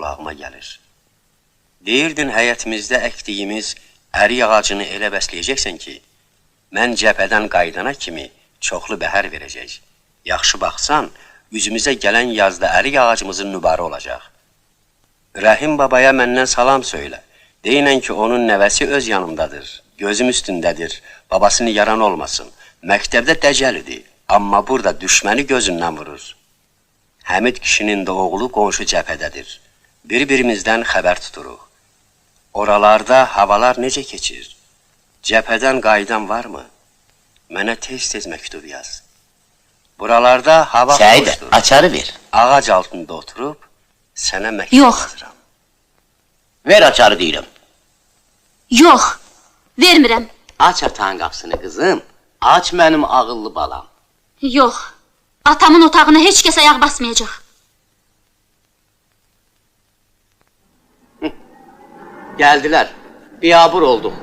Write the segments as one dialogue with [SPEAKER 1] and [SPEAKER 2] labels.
[SPEAKER 1] qulağıma gəlir. Deyirdin həyətimizdə əkdiyimiz ərik ağacını elə bəsləyəcəksən ki, mən cəbhədən qaydana kimi çoxlu bəhər verəcək. Yaxşı baxsan, üzümüzə gələn yazda ərik ağacımızın nübarı olacaq. Rəhim babaya məndən salam söylə. Deyinən ki, onun nəvəsi öz yanımdadır, gözüm üstündədir, babasını yaran olmasın. Məktəbdə dəcəlidir, amma burada düşməni gözündən vurur. Həmid kişinin də oğlu qonşu cəbhədədir. Bir-birimizdən xəbər tuturuq. Oralarda havalar necə keçir? Cəbhədən qayıdan varmı? Mənə tez-tez məktub yaz. Buralarda hava
[SPEAKER 2] Səidə,
[SPEAKER 1] xoşdur.
[SPEAKER 2] açarı ver.
[SPEAKER 1] Ağac altında oturub, sənə məktub
[SPEAKER 3] Yox.
[SPEAKER 1] yazıram.
[SPEAKER 2] Ver açarı deyirəm.
[SPEAKER 3] Yox, vermirəm.
[SPEAKER 2] Aç atan qapısını qızım. Aç mənim ağıllı balam.
[SPEAKER 3] Yox, atamın otağına heç kəs ayaq basmayacaq.
[SPEAKER 2] Gəldilər. Biyabır olduq.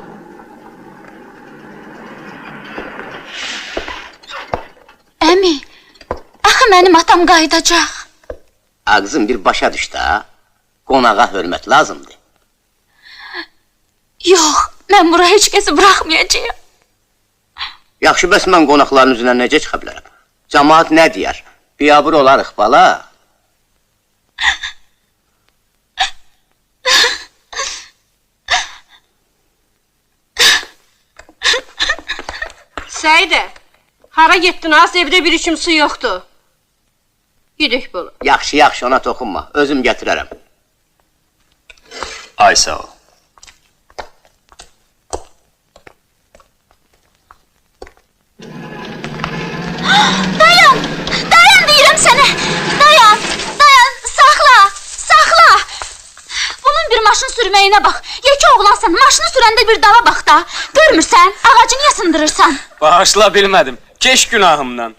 [SPEAKER 3] Əmi, axı mənim atam qayıdacaq.
[SPEAKER 2] Ağzım bir başa düşdü ha. Qonağa hörmət lazımdır.
[SPEAKER 3] Yox, mən bura heç kəsi buraxmayacağım.
[SPEAKER 2] Yaxşı, bəs mən qonaqların üzrə necə çıxa bilərəm? Cəmaat nə deyər? Biyabır olarıq, bala.
[SPEAKER 4] Səidə, hara getdin az, evdə bir içim su yoxdur. Gedək bunu.
[SPEAKER 2] Yaxşı, yaxşı, ona toxunma. Özüm gətirərəm.
[SPEAKER 1] Ay sağ ol.
[SPEAKER 3] Dayan, dayan deyirəm sənə. Dayan, dayan, saxla, saxla. Bunun bir maşın sürməyinə bax. Yekə oğlansan, maşını sürəndə bir dala bax da. Görmürsən, ağacı niyə sındırırsan?
[SPEAKER 5] Bağışla bilmədim. Keş günahımdan.